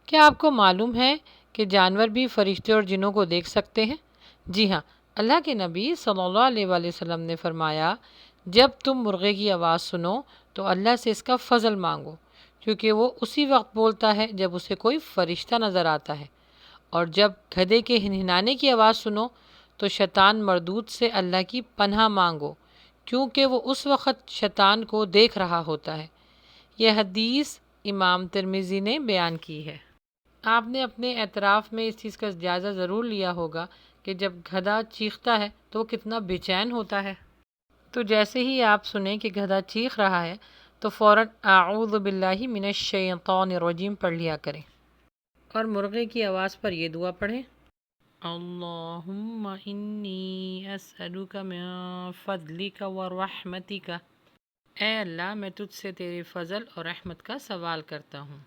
کیا آپ کو معلوم ہے کہ جانور بھی فرشتے اور جنوں کو دیکھ سکتے ہیں؟ جی ہاں، اللہ کے نبی صلی اللہ علیہ وآلہ وسلم نے فرمایا، جب تم مرغے کی آواز سنو تو اللہ سے اس کا فضل مانگو، کیونکہ وہ اسی وقت بولتا ہے جب اسے کوئی فرشتہ نظر آتا ہے۔ اور جب گدھے کے ہنہنانے کی آواز سنو تو شیطان مردود سے اللہ کی پناہ مانگو، کیونکہ وہ اس وقت شیطان کو دیکھ رہا ہوتا ہے۔ یہ حدیث امام ترمذی نے بیان کی ہے۔ آپ نے اپنے اعتراف میں اس چیز کا جائزہ ضرور لیا ہوگا کہ جب گدھا چیختا ہے تو وہ کتنا بے چین ہوتا ہے۔ تو جیسے ہی آپ سنیں کہ گدھا چیخ رہا ہے تو فوراً اعوذ باللہ من الشیطان الرجیم پڑھ لیا کریں، اور مرغے کی آواز پر یہ دعا پڑھیں، اللہم انی اسألک من فضلک ورحمتک، اے اللہ میں تجھ سے تیرے فضل اور رحمت کا سوال کرتا ہوں۔